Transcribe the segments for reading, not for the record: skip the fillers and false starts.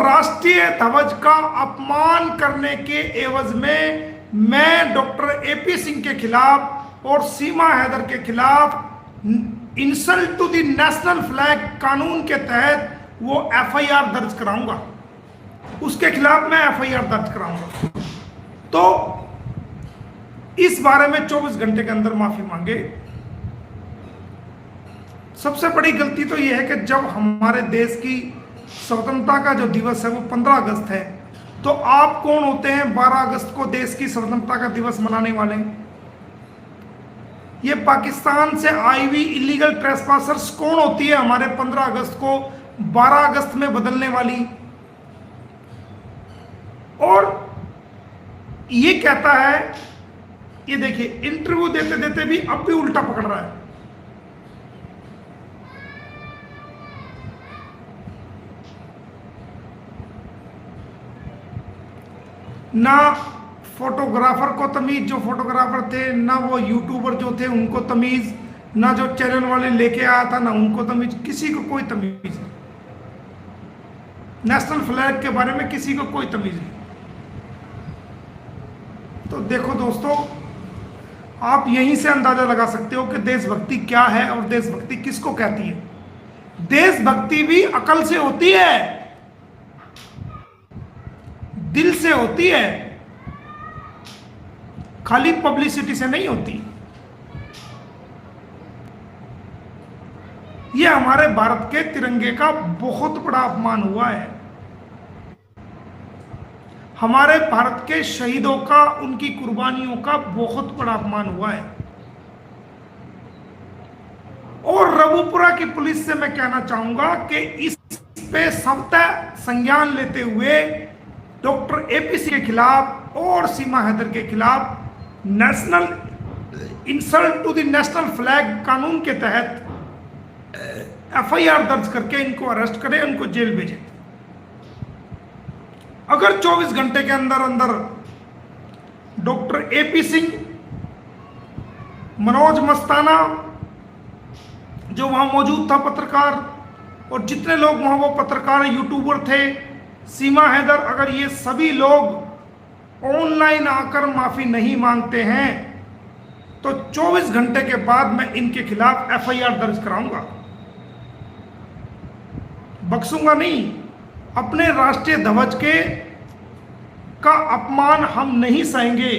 राष्ट्रीय ध्वज का अपमान करने के एवज में मैं डॉक्टर एपी सिंह के खिलाफ और सीमा हैदर के खिलाफ insult to the national flag कानून के तहत वो एफआईआर दर्ज कराऊंगा, उसके खिलाफ मैं एफआईआर दर्ज कराऊंगा। तो इस बारे में 24 घंटे के अंदर माफी मांगे। सबसे बड़ी गलती तो यह है कि जब हमारे देश की स्वतंत्रता का जो दिवस है वो 15 अगस्त है, तो आप कौन होते हैं 12 अगस्त को देश की स्वतंत्रता का दिवस मनाने वाले? ये पाकिस्तान से आई हुई इलीगल ट्रेसपासर्स कौन होती है हमारे 15 अगस्त को 12 अगस्त में बदलने वाली? और ये कहता है, ये देखिए इंटरव्यू देते देते भी अब भी उल्टा पकड़ रहा है। ना फोटोग्राफर को तमीज जो फोटोग्राफर थे, ना वो यूट्यूबर जो थे उनको तमीज, ना जो चैनल वाले लेके आया था ना उनको तमीज, किसी को कोई तमीज नहीं। नेशनल फ्लैग के बारे में किसी को कोई तमीज नहीं। तो देखो दोस्तों, आप यहीं से अंदाजा लगा सकते हो कि देशभक्ति क्या है और देशभक्ति किसको कहती है। देशभक्ति भी अकल से होती है, दिल से होती है, खाली पब्लिसिटी से नहीं होती। यह हमारे भारत के तिरंगे का बहुत बड़ा अपमान हुआ है। हमारे भारत के शहीदों का, उनकी कुर्बानियों का बहुत बड़ा अपमान हुआ है। और रघुपुरा की पुलिस से मैं कहना चाहूंगा कि इस पे सख्त संज्ञान लेते हुए डॉक्टर एपी सिंह के खिलाफ और सीमा हैदर के खिलाफ national insult to the national flag कानून के तहत एफआईआर दर्ज करके इनको अरेस्ट करें, उनको जेल भेजें। अगर 24 घंटे के अंदर अंदर डॉक्टर एपी सिंह, मनोज मस्ताना जो वहां मौजूद था पत्रकार, और जितने लोग वहां वो पत्रकार यूट्यूबर थे, सीमा हैदर, अगर ये सभी लोग ऑनलाइन आकर माफी नहीं मांगते हैं तो 24 घंटे के बाद मैं इनके खिलाफ एफआईआर दर्ज कराऊंगा। बख्शूंगा नहीं। अपने राष्ट्रीय ध्वज का अपमान हम नहीं सहेंगे।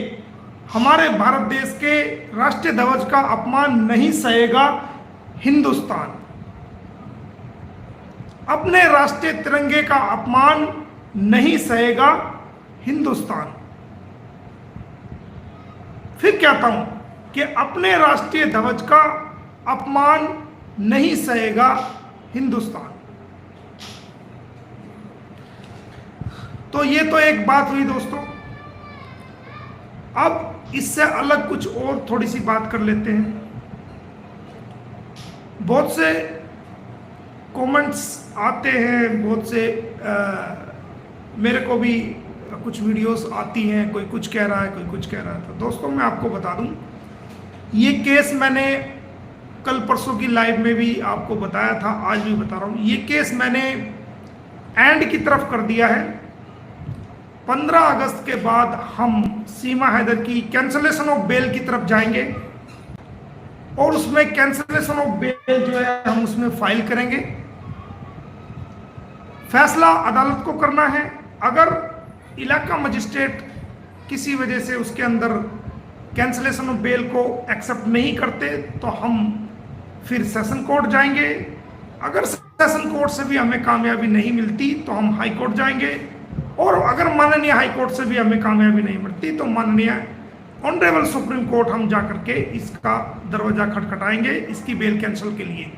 हमारे भारत देश के राष्ट्रीय ध्वज का अपमान नहीं सहेगा हिंदुस्तान। अपने राष्ट्रीय तिरंगे का अपमान नहीं सहेगा हिंदुस्तान। फिर कहता हूं कि अपने राष्ट्रीय ध्वज का अपमान नहीं सहेगा हिंदुस्तान। तो ये तो एक बात हुई दोस्तों। अब इससे अलग कुछ और थोड़ी सी बात कर लेते हैं। बहुत से कमेंट्स आते हैं, बहुत से मेरे को भी कुछ वीडियोस आती हैं, कोई कुछ कह रहा है, कोई कुछ कह रहा है। तो दोस्तों मैं आपको बता दूं, ये केस मैंने कल परसों की लाइव में भी आपको बताया था, आज भी बता रहा हूं। ये केस मैंने एंड की तरफ कर दिया है। 15 अगस्त के बाद हम सीमा हैदर की कैंसलेशन ऑफ बेल की तरफ जाएंगे और उसमें कैंसलेशन ऑफ बेल जो है हम उसमें फाइल करेंगे। फैसला अदालत को करना है। अगर इलाका मजिस्ट्रेट किसी वजह से उसके अंदर कैंसलेशन ऑफ बेल को एक्सेप्ट नहीं करते तो हम फिर सेशन कोर्ट जाएंगे। अगर सेशन कोर्ट से भी हमें कामयाबी नहीं मिलती तो हम हाई कोर्ट जाएंगे, और अगर माननीय हाई कोर्ट से भी हमें कामयाबी नहीं मिलती तो माननीय ऑनरेबल सुप्रीम कोर्ट हम जा करके इसका दरवाजा खटखटाएंगे इसकी बेल कैंसिल के लिए।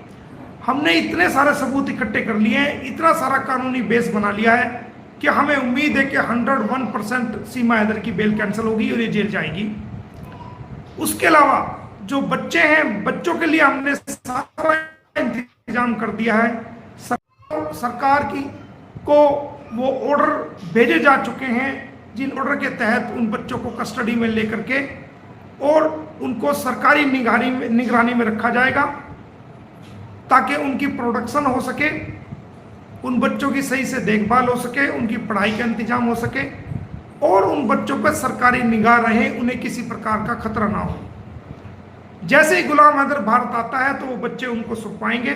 हमने इतने सारे सबूत इकट्ठे कर लिए हैं, इतना सारा कानूनी बेस बना लिया है कि हमें उम्मीद है कि 101% सीमा हैदर की बेल कैंसिल होगी और ये जेल जाएगी। उसके अलावा जो बच्चे हैं, बच्चों के लिए हमने सारा इंतजाम कर दिया है। सरकार की को वो ऑर्डर भेजे जा चुके हैं, जिन ऑर्डर के तहत उन बच्चों को कस्टडी में लेकर के और उनको सरकारी निगरानी में रखा जाएगा ताकि उनकी प्रोडक्शन हो सके उन बच्चों की सही से देखभाल हो सके, उनकी पढ़ाई का इंतजाम हो सके और उन बच्चों पर सरकारी निगाह रहे, उन्हें किसी प्रकार का खतरा ना हो। जैसे ही गुलाम हैदर भारत आता है तो वो बच्चे उनको सौंप पाएंगे।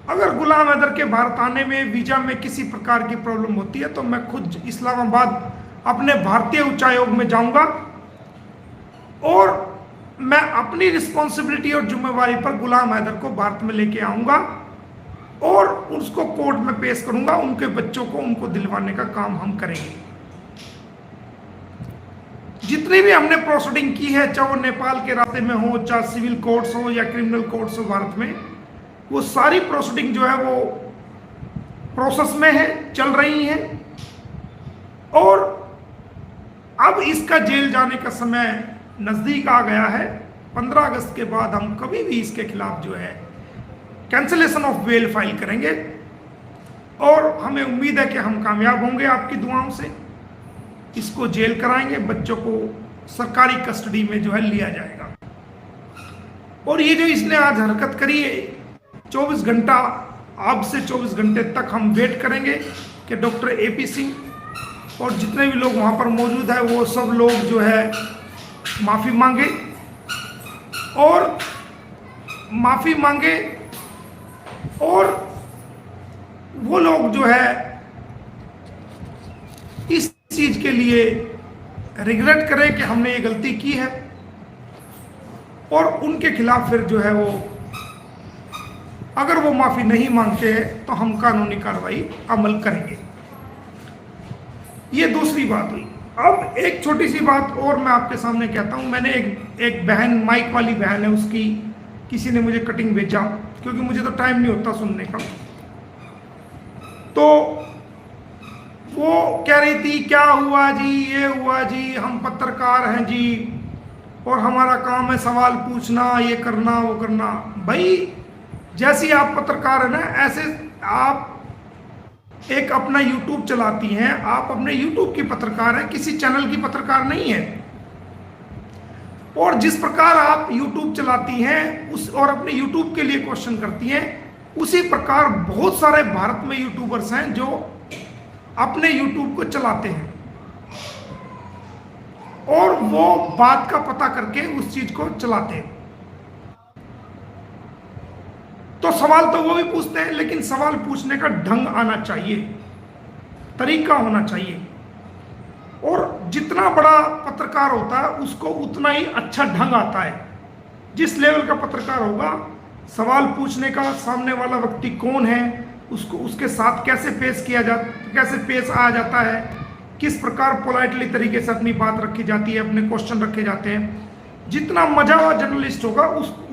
अगर गुलाम हैदर के भारत आने में वीजा में किसी प्रकार की प्रॉब्लम होती है तो मैं खुद इस्लामाबाद अपने भारतीय उच्चायोग में जाऊंगा और मैं अपनी रिस्पॉन्सिबिलिटी और जिम्मेवारी पर गुलाम हैदर को भारत में लेके आऊंगा और उसको कोर्ट में पेश करूंगा। उनके बच्चों को उनको दिलवाने का काम हम करेंगे। जितनी भी हमने प्रोसीडिंग की है, चाहे वो नेपाल के रास्ते में हो, चाहे सिविल कोर्ट्स हो या क्रिमिनल कोर्ट्स हो भारत में, वो सारी प्रोसीडिंग जो है वो प्रोसेस में है, चल रही है। और अब इसका जेल जाने का समय नजदीक आ गया है। 15 अगस्त के बाद हम कभी भी इसके खिलाफ जो है कैंसिलेशन ऑफ बेल फाइल करेंगे और हमें उम्मीद है कि हम कामयाब होंगे आपकी दुआओं से। इसको जेल कराएंगे, बच्चों को सरकारी कस्टडी में जो है लिया जाएगा। और ये जो इसने आज हरकत करी है, 24 घंटा, अब से 24 घंटे तक हम वेट करेंगे कि डॉक्टर AP सिंह और जितने भी लोग वहाँ पर मौजूद है वो सब लोग जो है माफ़ी मांगे और वो लोग जो है इस चीज के लिए रिग्रेट करें कि हमने ये गलती की है और उनके खिलाफ फिर जो है वो, अगर वो माफी नहीं मांगते हैं तो हम कानूनी कार्रवाई अमल करेंगे। ये दूसरी बात हुई। अब एक छोटी सी बात और मैं आपके सामने कहता हूं। मैंने एक बहन, माइक वाली बहन है, उसकी किसी ने मुझे कटिंग भेजा क्योंकि मुझे तो टाइम नहीं होता सुनने का। तो वो कह रही थी क्या हुआ जी, ये हुआ जी, हम पत्रकार हैं जी और हमारा काम है सवाल पूछना, ये करना वो करना। भाई जैसी आप पत्रकार है ना, ऐसे आप एक अपना YouTube चलाती हैं, आप अपने YouTube की पत्रकार हैं, किसी चैनल की पत्रकार नहीं है। और जिस प्रकार आप YouTube चलाती हैं उस और अपने YouTube के लिए क्वेश्चन करती हैं, उसी प्रकार बहुत सारे भारत में यूट्यूबर्स हैं जो अपने YouTube को चलाते हैं और वो बात का पता करके उस चीज को चलाते हैं। तो सवाल तो वो भी पूछते हैं, लेकिन सवाल पूछने का ढंग आना चाहिए, तरीका होना चाहिए। और जितना बड़ा पत्रकार होता है उसको उतना ही अच्छा ढंग आता है। जिस लेवल का पत्रकार होगा, सवाल पूछने का सामने वाला व्यक्ति कौन है, उसको उसके साथ कैसे पेश आया जाता है, किस प्रकार पोलाइटली तरीके से अपनी बात रखी जाती है, अपने क्वेश्चन रखे जाते हैं। जितना मजा हुआ जर्नलिस्ट होगा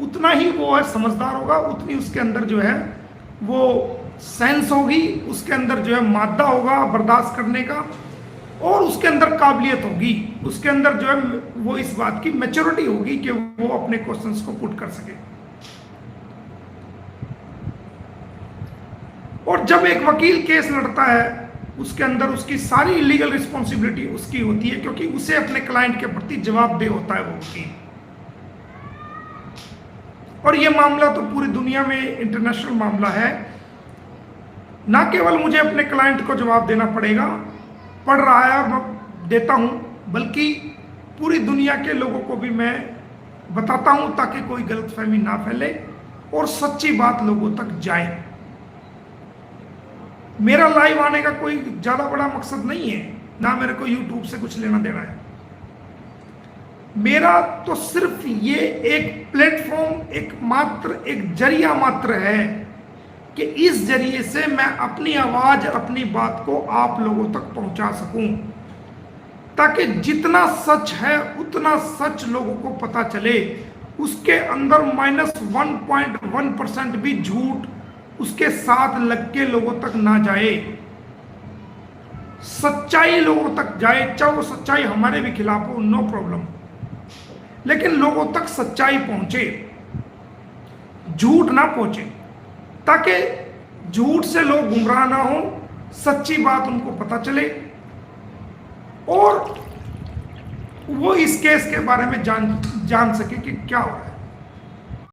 उतना ही वो है समझदार होगा, उतनी उसके अंदर जो है वो सेंस होगी, उसके अंदर जो है मादा होगा बर्दाश्त करने का, और उसके अंदर काबिलियत होगी, उसके अंदर जो है वो इस बात की मैच्योरिटी होगी कि वो अपने क्वेश्चंस को पुट कर सके। और जब एक वकील केस लड़ता है उसके अंदर उसकी सारी लीगल रिस्पॉन्सिबिलिटी उसकी होती है, क्योंकि उसे अपने क्लाइंट के प्रति जवाबदेह होता है वो वकील। और ये मामला तो पूरी दुनिया में इंटरनेशनल मामला है। ना केवल मुझे अपने क्लाइंट को जवाब देना पड़ेगा, पड़ रहा है और मैं देता हूं, बल्कि पूरी दुनिया के लोगों को भी मैं बताता हूं ताकि कोई गलतफहमी ना फैले और सच्ची बात लोगों तक जाए। मेरा लाइव आने का कोई ज्यादा बड़ा मकसद नहीं है, ना मेरे को YouTube से कुछ लेना देना है। मेरा तो सिर्फ ये एक प्लेटफॉर्म, एक जरिया मात्र है कि इस जरिए से मैं अपनी आवाज, अपनी बात को आप लोगों तक पहुंचा सकूं, ताकि जितना सच है उतना सच लोगों को पता चले। उसके अंदर -1.1% भी झूठ उसके साथ लग के लोगों तक ना जाए, सच्चाई लोगों तक जाए। चाहे वो सच्चाई हमारे भी खिलाफ हो, नो प्रॉब्लम, लेकिन लोगों तक सच्चाई पहुंचे, झूठ ना पहुंचे, ताकि झूठ से लोग गुमराह ना हो, सच्ची बात उनको पता चले और वो इस केस के बारे में जान सके कि क्या हो रहा है।